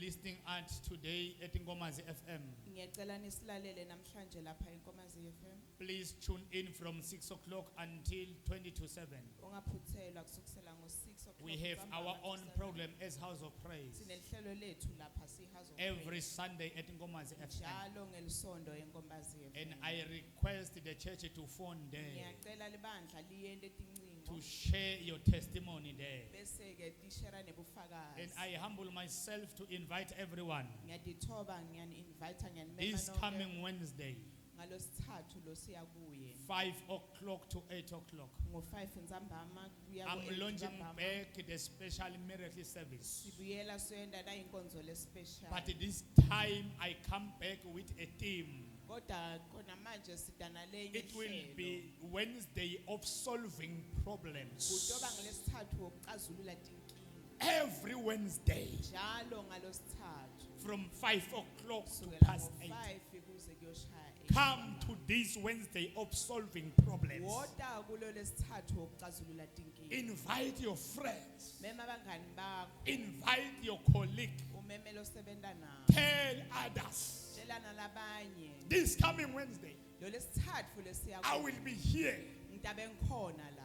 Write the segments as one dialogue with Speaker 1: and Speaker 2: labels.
Speaker 1: listening at today at Nkomazi FM.
Speaker 2: Ngiyacela nisilalele namhlanje lapha eNkomazi FM.
Speaker 1: Please tune in from 6 o'clock until 20 to 7.
Speaker 2: Ungaphuthelwa kusukela ngo6 o'clock.
Speaker 1: We have our own program as House of Praise.
Speaker 2: Sinelihlelo lethu lapha siHouse of
Speaker 1: Every
Speaker 2: Praise.
Speaker 1: Sunday at Nkomazi FM.
Speaker 2: Njalo ngelisonto eNkomazi FM.
Speaker 1: And I request the church to phone there
Speaker 2: Ngiyacela libandla liyende tincingo
Speaker 1: to share your testimony there.
Speaker 2: bese ke tishera
Speaker 1: And
Speaker 2: nebufakazi.
Speaker 1: I humble myself to invite everyone
Speaker 2: Ngiyadithoba ngiyani-invite
Speaker 1: this
Speaker 2: ngiyanimema
Speaker 1: coming Wednesday,
Speaker 2: ngalosithathu lo siya kuye
Speaker 1: 5 o'clock to 8 o'clock.
Speaker 2: ngo5 ntsambama kuya
Speaker 1: I'm
Speaker 2: ku-8
Speaker 1: launching
Speaker 2: ntsambama.
Speaker 1: back the special miracle service.
Speaker 2: Sibuyela soyenda nayinkonzo lespecial.
Speaker 1: But this time I come back with a theme.
Speaker 2: Kodwa khona manje sidana lenye
Speaker 1: It will be Wednesday of solving problems.
Speaker 2: kutoba ngelesithathu wokuxazulula tinkinga.
Speaker 1: Every Wednesday
Speaker 2: Njalo ngalosithathu
Speaker 1: from 5 o'clock to
Speaker 2: kusukela
Speaker 1: past 8.
Speaker 2: ngo5 kuze kuyoshaya 8.
Speaker 1: Come to this Wednesday of solving problems.
Speaker 2: Woda kulo lesithathu wokuxazulula tinkinga.
Speaker 1: Invite your friends.
Speaker 2: Mema abangani bakho,
Speaker 1: Invite your colleague.
Speaker 2: umemelo osebenza nawo.
Speaker 1: Tell others.
Speaker 2: Tshelana labanye.
Speaker 1: This coming Wednesday,
Speaker 2: Lo lesithathu lesiya
Speaker 1: I will be here.
Speaker 2: ngitabe ngikhona la.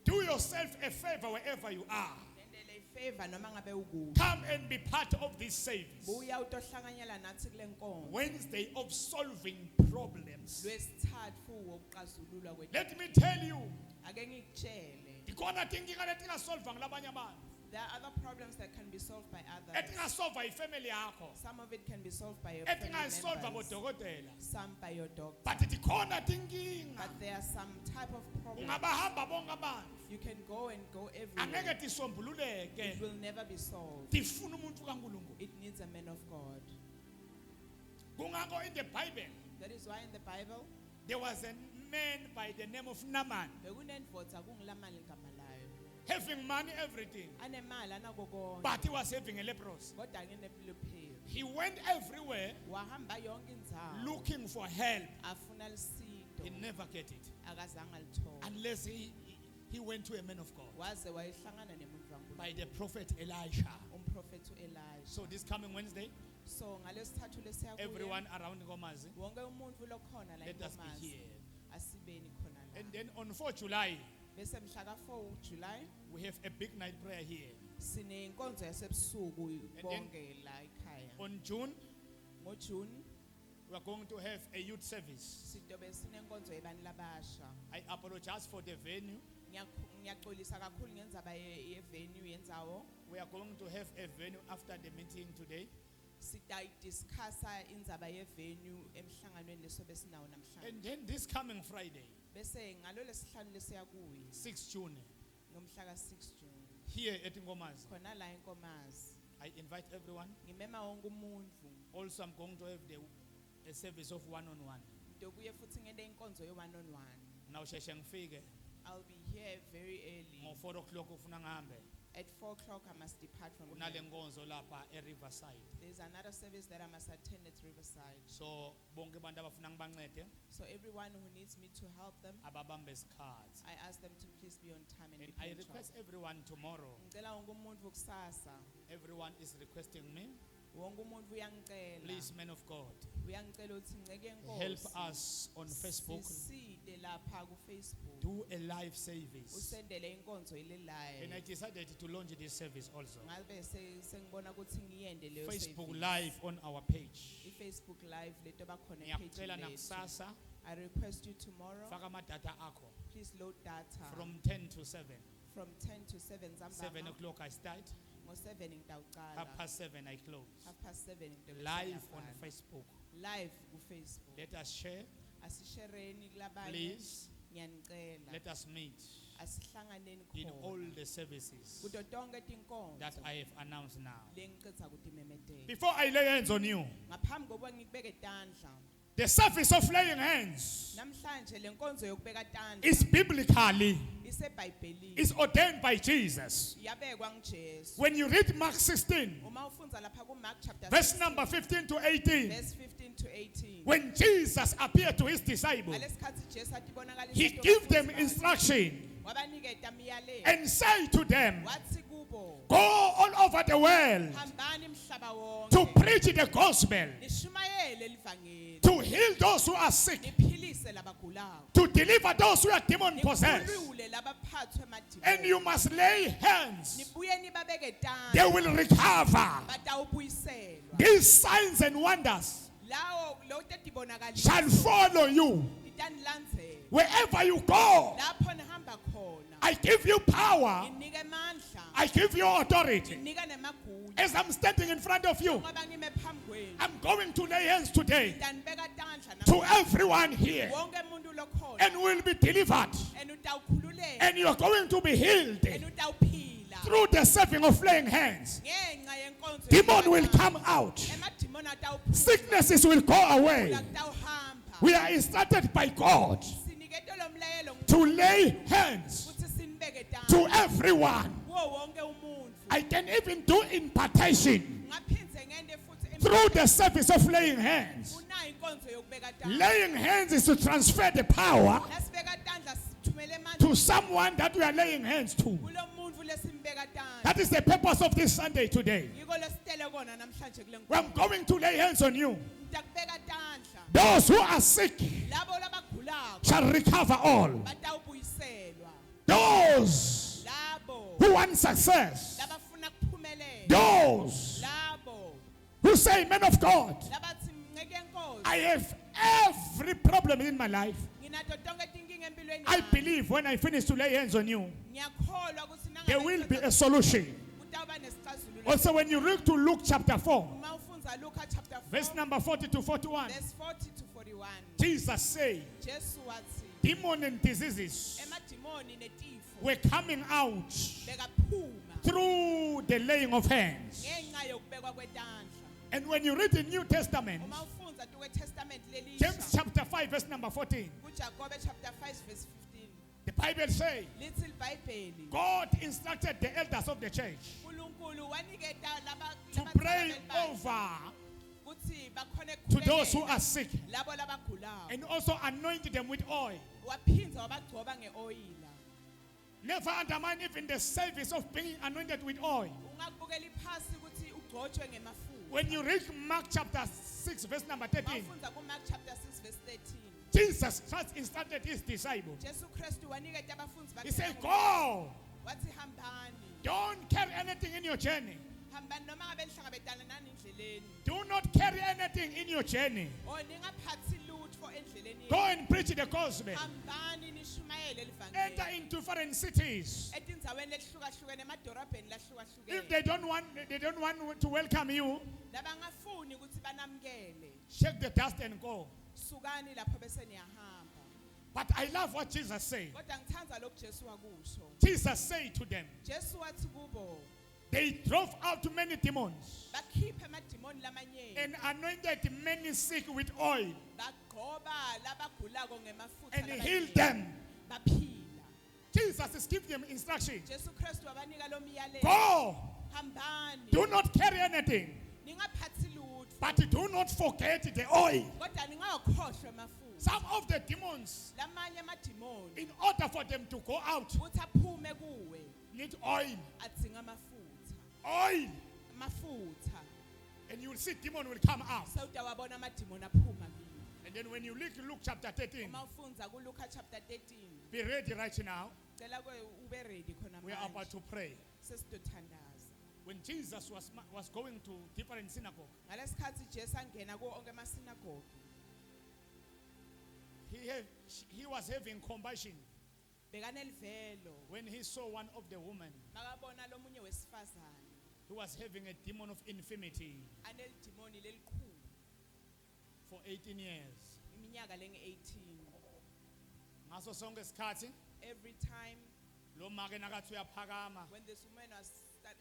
Speaker 1: Do yourself a favor wherever you are.
Speaker 2: Nendele ifavor noma ngabe ukuphi.
Speaker 1: Come and be part of this service.
Speaker 2: Buya utohlanganyela nathi kule nkonzo.
Speaker 1: Wednesday of solving problems.
Speaker 2: Lwesithathu wokuxazululwa kwethu.
Speaker 1: Let me tell you,
Speaker 2: Ake ngikutshele.
Speaker 1: ikhona tinkinga letingasolva ngilabanye abantu.
Speaker 2: There are other problems that can be solved by others.
Speaker 1: Etingasolva ifamily yakho.
Speaker 2: Some of it can be solved by your family
Speaker 1: Etingasolva
Speaker 2: members.
Speaker 1: bodokotela.
Speaker 2: Some by your doctor.
Speaker 1: But tikhona tinkinga.
Speaker 2: But there are some type of problems.
Speaker 1: Ungabahamba bonke abantu.
Speaker 2: You can go everywhere.
Speaker 1: Angeke tisombululeke.
Speaker 2: It will never be solved.
Speaker 1: Tifuna umuntu kaNkulunkulu.
Speaker 2: It needs a man of God.
Speaker 1: Kungakho in the Bible
Speaker 2: That is why in the Bible,
Speaker 1: there was a man by the name of Naaman,
Speaker 2: bekunendvodza kungilamali ligama layo.
Speaker 1: having money, everything,
Speaker 2: Anemali anako konke.
Speaker 1: but he was having a leprosy.
Speaker 2: Kodwa ngenebulephero.
Speaker 1: He went everywhere
Speaker 2: Wahamba yonke indzawo.
Speaker 1: looking for help.
Speaker 2: Afuna lusito.
Speaker 1: He never get it
Speaker 2: Akazange alithola.
Speaker 1: unless he went to a man of God
Speaker 2: Waze wayehlangana nemuntu kaNkulunkulu.
Speaker 1: by the prophet Elisha.
Speaker 2: Umprofeti uElisha.
Speaker 1: So this coming Wednesday,
Speaker 2: So ngalesithathu lesiya kuye,
Speaker 1: everyone around Nkomazi,
Speaker 2: wonke umuntu lokhona la
Speaker 1: let us be
Speaker 2: eNkomazi
Speaker 1: here.
Speaker 2: asibeni khona la.
Speaker 1: And then on 4 July,
Speaker 2: Bese mhla ka4 July
Speaker 1: we have a big night prayer here.
Speaker 2: sine inkonzo yasebusuku
Speaker 1: then-
Speaker 2: bonke la ekhaya.
Speaker 1: On June,
Speaker 2: NgoJune
Speaker 1: we are going to have a youth service.
Speaker 2: sidobe sinenkonzo yebantu labasha.
Speaker 1: I apologize for the venue.
Speaker 2: Ngiyaxolisa kakhulu ngendzaba yevenue yendzawo.
Speaker 1: We are going to have a venue after the meeting today.
Speaker 2: Sitayidiscussa indzaba yevenue emhlanganweni lesobe sinawo namhlanje.
Speaker 1: And then this coming Friday,
Speaker 2: Bese ngalo lesihlanu lesiya kuyi
Speaker 1: 6 June,
Speaker 2: ngomhla ka6 June
Speaker 1: here at Nkomazi,
Speaker 2: khona la eNkomazi.
Speaker 1: I invite everyone.
Speaker 2: Ngimema wonke umuntu.
Speaker 1: Also, I'm going to have a service of one-on-one.
Speaker 2: Ngiyobuye futhi ngene inkonzo ye1-on-1.
Speaker 1: Now, sheshe ngifike
Speaker 2: I'll be here very early.
Speaker 1: ngo 4 o'clock ufuna ngihambe.
Speaker 2: At 4 o'clock I must depart from
Speaker 1: Kunale
Speaker 2: here.
Speaker 1: nkonzo lapha eRiverside.
Speaker 2: There's another service that I must attend at Riverside.
Speaker 1: So bonke abantu abafuna ngibancede
Speaker 2: So everyone who needs me to help them,
Speaker 1: ababambe isikhathi.
Speaker 2: I ask them to please be on time and
Speaker 1: And
Speaker 2: be
Speaker 1: I
Speaker 2: punctual.
Speaker 1: request everyone tomorrow.
Speaker 2: Ngicela wonke umuntu kusasa.
Speaker 1: Everyone is requesting me.
Speaker 2: Wonke umuntu uyangicela.
Speaker 1: Please, men of God,
Speaker 2: Uyangicela ukuthi ngiceke
Speaker 1: help
Speaker 2: inkosi.
Speaker 1: us on Facebook.
Speaker 2: Siside lapha ku-Facebook.
Speaker 1: Do a live service.
Speaker 2: Usendele inkonzo ile
Speaker 1: And I
Speaker 2: live.
Speaker 1: decided to launch this service also.
Speaker 2: Ngabe sengibona ukuthi ngiyende leyo
Speaker 1: Facebook
Speaker 2: service.
Speaker 1: Live on our page.
Speaker 2: I-Facebook live leto bakhona
Speaker 1: Ngiyakucela
Speaker 2: epage
Speaker 1: nakusasa
Speaker 2: I request you tomorrow,
Speaker 1: faka amadata akho
Speaker 2: please load data
Speaker 1: from 10 to 7.
Speaker 2: from 10 to 7
Speaker 1: 7
Speaker 2: zambama.
Speaker 1: o'clock I start.
Speaker 2: Ngo-7 ngitawucala.
Speaker 1: 7:30 I close.
Speaker 2: 7:30 ngiyobe
Speaker 1: Live on
Speaker 2: sengiyavala.
Speaker 1: Facebook.
Speaker 2: Live ku-Facebook.
Speaker 1: Let us share.
Speaker 2: Asishereni kulabanye.
Speaker 1: Please,
Speaker 2: Ngiyanicela.
Speaker 1: let us meet
Speaker 2: Asihlanganeni
Speaker 1: in all
Speaker 2: khona.
Speaker 1: the services
Speaker 2: Kuto tonke tinkonzo
Speaker 1: that I have announced now.
Speaker 2: lengicitsa kutimemezela.
Speaker 1: Before I lay hands on you,
Speaker 2: Ngaphambi kokuba ngibeke tandla.
Speaker 1: the service of laying hands
Speaker 2: Namhlanje le nkonzo yokubeka tandla
Speaker 1: is biblically
Speaker 2: iseBhayibhelini.
Speaker 1: is ordained by Jesus.
Speaker 2: Yabekwa nguJesu.
Speaker 1: When you read Mark 16,
Speaker 2: Uma ufundza lapha kuMark chapter
Speaker 1: verse
Speaker 2: 16,
Speaker 1: number 15 to 18,
Speaker 2: verse 15 to 18.
Speaker 1: when Jesus appeared to his disciples,
Speaker 2: Ngalesikhathi Jesu atibonakalisa
Speaker 1: he
Speaker 2: kubafundi
Speaker 1: gave them
Speaker 2: bakhe,
Speaker 1: instruction
Speaker 2: wabaniketa imiyalelo.
Speaker 1: and say to them,
Speaker 2: Wathi kubo,
Speaker 1: Go all over the world
Speaker 2: hambani emhlaba
Speaker 1: to
Speaker 2: wonke
Speaker 1: preach the gospel,
Speaker 2: nishumayele elivangeli
Speaker 1: to heal those who are sick,
Speaker 2: niphilise labagulayo
Speaker 1: to deliver those who are demon possessed.
Speaker 2: nikhulule labaphathwe
Speaker 1: And you
Speaker 2: emadimoni
Speaker 1: must lay hands.
Speaker 2: nibuye nibabeke
Speaker 1: They
Speaker 2: tandla
Speaker 1: will recover.
Speaker 2: batawubuyiselwa
Speaker 1: These signs and wonders
Speaker 2: lawo lo tetibonakalisa
Speaker 1: shall follow you
Speaker 2: titanilandzela
Speaker 1: wherever you go.
Speaker 2: lapho nihamba khona
Speaker 1: I give you power.
Speaker 2: nginike mandla
Speaker 1: I give you authority.
Speaker 2: nginika nemagunya
Speaker 1: As I'm standing in front of you,
Speaker 2: ngoba ngime phambi kwenu
Speaker 1: I'm going to lay hands today
Speaker 2: ngitanibeka tandla
Speaker 1: to everyone here,
Speaker 2: wonke umuntu lokhona
Speaker 1: and will be delivered,
Speaker 2: and utawukhululeka
Speaker 1: and you're going to be healed
Speaker 2: and utawuphila
Speaker 1: through the serving of laying hands.
Speaker 2: ngenxa yenkonzo
Speaker 1: Demon will
Speaker 2: yokubeka
Speaker 1: come out.
Speaker 2: emadimoni atawuphula
Speaker 1: Sicknesses will go away.
Speaker 2: kutawuhamba
Speaker 1: We are instructed by God
Speaker 2: sinikete lo mlayelo
Speaker 1: to lay hands
Speaker 2: futhi sinibeke
Speaker 1: to
Speaker 2: tandla
Speaker 1: everyone.
Speaker 2: kuwo wonke umuntu
Speaker 1: I can even do impartation
Speaker 2: ngaphindze ngente futhi
Speaker 1: through the service of laying hands.
Speaker 2: unayo inkonzo yokubeka tandla
Speaker 1: Laying hands is to transfer the power
Speaker 2: lasibeka tandla sithumele amandla
Speaker 1: to someone that we are laying hands to.
Speaker 2: kulo muntu lesimbeka tandla
Speaker 1: That is the purpose of this Sunday today.
Speaker 2: yiko lesitele kona namhlanje kule
Speaker 1: I'm going to lay hands on you.
Speaker 2: ngitakubeka tandla
Speaker 1: Those who are sick
Speaker 2: labo labagulako
Speaker 1: shall recover all.
Speaker 2: batawubuyiselwa
Speaker 1: Those
Speaker 2: labo
Speaker 1: who want success,
Speaker 2: labafuna kuphumelela
Speaker 1: those
Speaker 2: labo
Speaker 1: who say, "Man of God,
Speaker 2: labathi mnceke enkosi
Speaker 1: I have every problem in my life.
Speaker 2: nginato tonke tinkinga empilweni
Speaker 1: I
Speaker 2: yami
Speaker 1: believe when I finish to lay hands on you,
Speaker 2: ngiyakholwa ukuthi nangabe
Speaker 1: there will be
Speaker 2: ngicela
Speaker 1: a solution."
Speaker 2: kutawuba nesixazululo
Speaker 1: Also, when you read to Luke chapter 4,
Speaker 2: uma ufundza Luka chapter 4
Speaker 1: verse number 40 to 41,
Speaker 2: verse 40 to 41
Speaker 1: Jesus said,
Speaker 2: Jesu wathi
Speaker 1: demon and diseases
Speaker 2: emadimoni netifo
Speaker 1: were coming out
Speaker 2: bekaphuma
Speaker 1: through the laying of hands.
Speaker 2: ngenxa yokubekwa kwetandla
Speaker 1: And when you read the New Testament,
Speaker 2: uma ufundza tukwetestament
Speaker 1: James
Speaker 2: lelisha
Speaker 1: chapter 5, verse number 14,
Speaker 2: kuJakobe chapter 5 verse 15
Speaker 1: the Bible says,
Speaker 2: lithi libhayibheli
Speaker 1: God instructed the elders of the church
Speaker 2: uNkulunkulu waniketa
Speaker 1: to pray over
Speaker 2: ukuthi bakhone
Speaker 1: to those who are sick
Speaker 2: labo labagulayo
Speaker 1: and also anoint them with oil.
Speaker 2: waphinza wabagcoba ngeoyila
Speaker 1: Never undermine even the service of being anointed with oil.
Speaker 2: ungakubukeli phasi ukuthi ugcotshwe ngemafuta
Speaker 1: When you read Mark chapter 6, verse number 13,
Speaker 2: mawufundza kuMark chapter 6 verse 13
Speaker 1: Jesus Christ instructed his disciples.
Speaker 2: Jesu Kristu waniketa abafundzi
Speaker 1: He
Speaker 2: bakhe
Speaker 1: said,
Speaker 2: ngo-
Speaker 1: "Go,
Speaker 2: wathi hambani
Speaker 1: don't carry anything in your journey.
Speaker 2: hambani noma ngabe nihlangabetana nani endleleni
Speaker 1: Do not carry anything in your journey.
Speaker 2: or ningaphathi lutho endleleni
Speaker 1: Go
Speaker 2: yenu.
Speaker 1: and preach the gospel.
Speaker 2: hambani nishumayele
Speaker 1: Enter
Speaker 2: elivangeli
Speaker 1: into foreign cities.
Speaker 2: etindzaweni lehlukahlukene emadorobheni
Speaker 1: If they
Speaker 2: lahlukahlukene
Speaker 1: don't want to welcome you,
Speaker 2: labangafuni ukuthi banamukele
Speaker 1: shake the dust and go."
Speaker 2: sukani lapho bese niyahamba
Speaker 1: But I love what Jesus said.
Speaker 2: kodwa ngithanda lokhu Jesu wakusho
Speaker 1: Jesus said to them,
Speaker 2: Jesu wathi kubo
Speaker 1: they drove out many demons
Speaker 2: bakhiphe emadimoni lamanyeni
Speaker 1: and anointed many sick with oil
Speaker 2: bagcoba labagulako ngemafutha
Speaker 1: and
Speaker 2: lamanyeni.
Speaker 1: healed them.
Speaker 2: baphila
Speaker 1: Jesus is giving them instruction.
Speaker 2: Jesu Kristu wabanika lo myalelo
Speaker 1: Go,
Speaker 2: hambani
Speaker 1: do not carry anything,
Speaker 2: ningaphathi lutho
Speaker 1: but do not forget the oil.
Speaker 2: kodwa ningawakhohlwa amafuta
Speaker 1: Some of the demons,
Speaker 2: lamanye amadimoni
Speaker 1: in order for them to go out,
Speaker 2: ukuthi aphume kuwe
Speaker 1: need oil.
Speaker 2: adzinga amafutha
Speaker 1: Oil.
Speaker 2: amafutha
Speaker 1: And you will see demon will come out.
Speaker 2: sewutawabona amadimoni aphuma kiwe
Speaker 1: And then when you look Luke chapter 13,
Speaker 2: uma ufundza kuLuka chapter 13
Speaker 1: be ready right now.
Speaker 2: cela kwe ube ready khona
Speaker 1: We are about
Speaker 2: manje
Speaker 1: to pray.
Speaker 2: sesitothandaza
Speaker 1: When Jesus was going to different synagogues,
Speaker 2: ngalesikhathi Jesu angena kuwo onke amasinagogi
Speaker 1: he was having compassion
Speaker 2: bekanelivelo
Speaker 1: when he saw one of the women
Speaker 2: makabona lomunye wesifazane
Speaker 1: who was having a demon of infirmity
Speaker 2: anelidimoni lelikhulu
Speaker 1: for 18 years.
Speaker 2: iminyaka lenge-18
Speaker 1: Ngaso sonke isikhathi
Speaker 2: every time
Speaker 1: lo make nakathi uyaphakama
Speaker 2: when this woman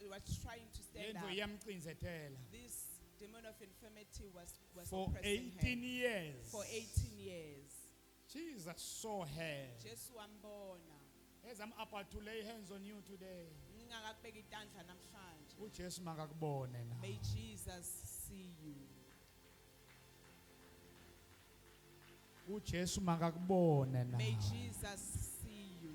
Speaker 2: was trying to stand
Speaker 1: lendvo
Speaker 2: up
Speaker 1: iyamcinzethela
Speaker 2: this demon of infirmity was
Speaker 1: for
Speaker 2: oppressing
Speaker 1: 18
Speaker 2: her
Speaker 1: years.
Speaker 2: for 18 years
Speaker 1: Jesus saw her.
Speaker 2: Jesu wambona
Speaker 1: As I'm about to lay hands on you today,
Speaker 2: ngingakakubeka itandla namhlanje
Speaker 1: uJesu makakubone na.
Speaker 2: may Jesus see you
Speaker 1: uJesu makakubone na.
Speaker 2: may Jesus see you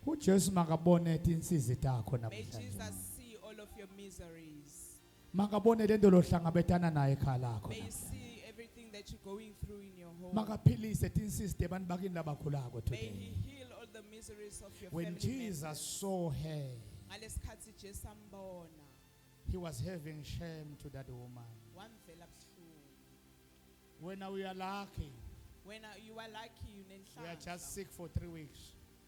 Speaker 1: uJesu makabone insizi takho
Speaker 2: may
Speaker 1: namhlanje.
Speaker 2: Jesus see all your miseries.
Speaker 1: Makabone lento lohlangabetana naye ekhaya lakho.
Speaker 2: May you see everything that you're going through in your home.
Speaker 1: Makaphilise tinsiste abantu bakini labakhulako
Speaker 2: May
Speaker 1: today.
Speaker 2: he heal all the miseries of your
Speaker 1: When
Speaker 2: family
Speaker 1: Jesus
Speaker 2: members.
Speaker 1: saw her,
Speaker 2: Ngalesikhathi Jesu ambona,
Speaker 1: he was having shame to that woman.
Speaker 2: wamvela buhlungu.
Speaker 1: When we are lucky,
Speaker 2: When you are lucky
Speaker 1: we are just
Speaker 2: unenhlanhla,
Speaker 1: sick for 3 weeks.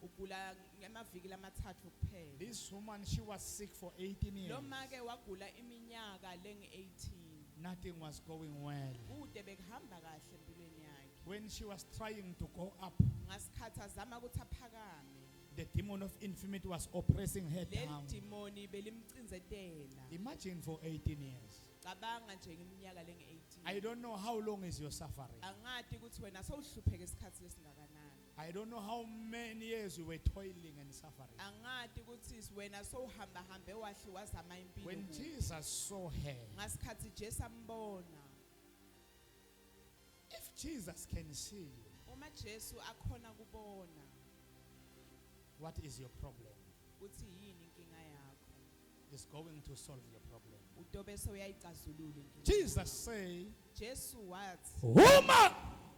Speaker 2: ugula ngemaviki lamathathu kuphela.
Speaker 1: This woman, she was sick for 18 years.
Speaker 2: Lo make wagula iminyaka lengu-18.
Speaker 1: Nothing was going well.
Speaker 2: Kude bekuhamba kahle empilweni yakhe.
Speaker 1: When she was trying to go up,
Speaker 2: Ngasikhathi azama ukuthi aphakame,
Speaker 1: the demon of infirmity was oppressing her
Speaker 2: leli
Speaker 1: down.
Speaker 2: dimoni belimcinzetela.
Speaker 1: Imagine for 18 years.
Speaker 2: Cabanga nje ngeminyaka lengu-18.
Speaker 1: I don't know how long is your suffering.
Speaker 2: Angadi ukuthi wena sowuhlupheke isikhathi lesingakanani.
Speaker 1: I don't know how many years you were toiling and suffering.
Speaker 2: Angadi ukuthi wena sowuhamba hambe wahle wazama impilo.
Speaker 1: When
Speaker 2: kude.
Speaker 1: Jesus saw her,
Speaker 2: Ngasikhathi Jesu ambona,
Speaker 1: if Jesus can see you,
Speaker 2: uma Jesu akhona kubona
Speaker 1: what is your problem?
Speaker 2: ukuthi yini inkinga yakho,
Speaker 1: He's going to solve your problem.
Speaker 2: utobe sewuyayixazulula inkinga.
Speaker 1: Jesus say,
Speaker 2: Jesu wathi,
Speaker 1: woman,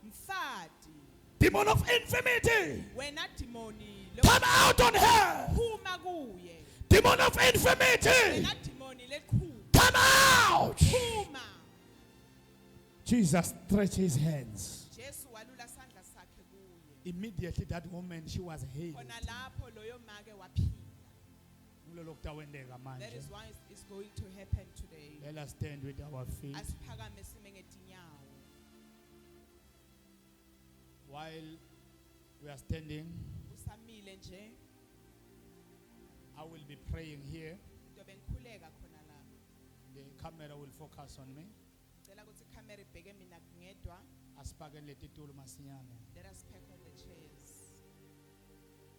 Speaker 2: mfati,
Speaker 1: demon of infirmity,
Speaker 2: wena dimoni
Speaker 1: come out on her.
Speaker 2: phuma kuye,
Speaker 1: Demon of infirmity,
Speaker 2: wena dimoni leqhubu
Speaker 1: come out.
Speaker 2: phuma.
Speaker 1: Jesus stretched his hands.
Speaker 2: Jesu walula sandla sakhe kuye.
Speaker 1: Immediately that woman, she was healed.
Speaker 2: Khona lapho loyo make waphila. That is why it's going to happen today.
Speaker 1: Let us stand with our feet.
Speaker 2: Asiphakame sime ngetinyawo.
Speaker 1: While we are standing,
Speaker 2: Usamile nje,
Speaker 1: I will be praying here.
Speaker 2: ndobe ngikhuleka khona la.
Speaker 1: The camera will focus on me.
Speaker 2: Cela ukuthi ikhamera ibheke mina ngedwa.
Speaker 1: Asipakele leti tulo masinyane.
Speaker 2: Let us pack on the chairs.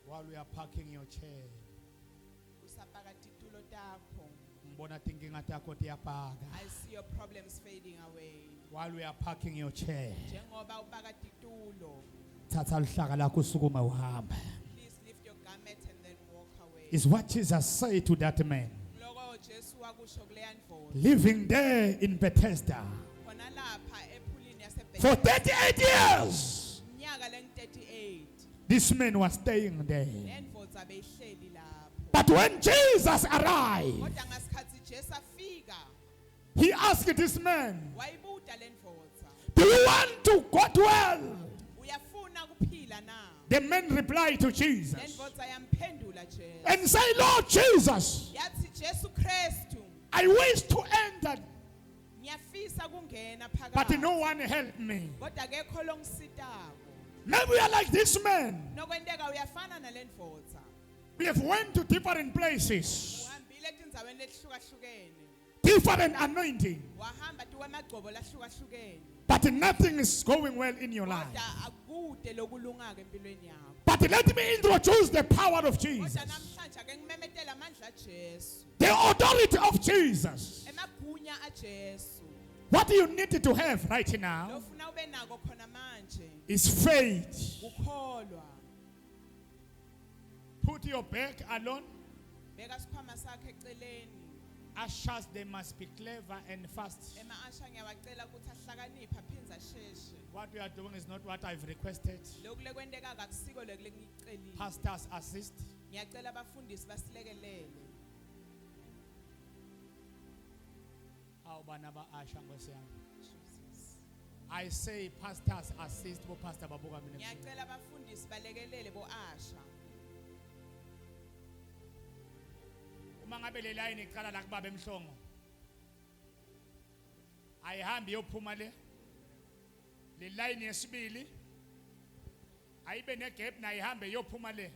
Speaker 1: While we are parking your chair,
Speaker 2: Usapaka titulo takho.
Speaker 1: ngibona tinkinga takho tiyapaka.
Speaker 2: I see your problems fading away.
Speaker 1: While we are parking your chair,
Speaker 2: Njengoba upaka titulo,
Speaker 1: thatha luhlaka lakho usukuma uhamba.
Speaker 2: please lift your garment and then walk away.
Speaker 1: Is what Jesus said to that man
Speaker 2: Loko Jesu wakusho kuleya ndvodza.
Speaker 1: living there in Bethesda
Speaker 2: Khona lapha ephulini
Speaker 1: for
Speaker 2: yasebhethesda
Speaker 1: 38 years.
Speaker 2: minyaka lengu-38.
Speaker 1: This man was staying there.
Speaker 2: Lendvodza beyihleli lapho.
Speaker 1: But when Jesus arrived,
Speaker 2: Kodwa ngasikhathi Jesu afika,
Speaker 1: he asked this man,
Speaker 2: wayibuta lendvodza,
Speaker 1: do you want to go well?
Speaker 2: uyafuna kuphila na?
Speaker 1: The man replied to Jesus
Speaker 2: Lendvodza yamphendula Jesu.
Speaker 1: and say, Lord Jesus,
Speaker 2: Yathi Jesu Kristu,
Speaker 1: I wish to enter,
Speaker 2: ngiyafisa kungena
Speaker 1: but
Speaker 2: phakathi.
Speaker 1: no one helped me.
Speaker 2: Kodwa akekho longisitako.
Speaker 1: Maybe we are like this man.
Speaker 2: Nokwenteka uyafana nalendvodza.
Speaker 1: We have went to different places,
Speaker 2: Uhambile etindzaweni letihlukahlukene.
Speaker 1: different anointing,
Speaker 2: Wahamba tikwemagcobo lahlukahlukene.
Speaker 1: but nothing is going well in your life.
Speaker 2: Kodwa akude lokulungaka empilweni yakho.
Speaker 1: But let me introduce the power of Jesus,
Speaker 2: Kodwa namhlanje ake ngimemetele amandla aJesu.
Speaker 1: the authority of Jesus.
Speaker 2: Emagunya aJesu.
Speaker 1: What you need to have right now
Speaker 2: Lofuna ube nako khona manje.
Speaker 1: is faith.
Speaker 2: Ukholwa.
Speaker 1: Put your back alone.
Speaker 2: Beka sikhwama sakhe eceleni.
Speaker 1: Ushers, they must be clever and fast.
Speaker 2: Ema-asha ngiyawacela ukuthi ahlakaniphe aphindze asheshe.
Speaker 1: What we are doing is not what I've requested.
Speaker 2: Lokhu lekwenteka akusiko lekule ngiyicelile.
Speaker 1: Pastors assist.
Speaker 2: Ngiyacela abafundisi basilekelele.
Speaker 1: Awubana ba-asha Nkosi yami.
Speaker 2: Jesus.
Speaker 1: I say pastors assist bo pastor babuka mina.
Speaker 2: Ngiyacela abafundisi balekelele bo-asha.
Speaker 1: Uma ngabe le line iqala la kubaba emhlongo. Ayihambi yophuma le. Le line yesibili ayibe negap na ihambe yophuma le.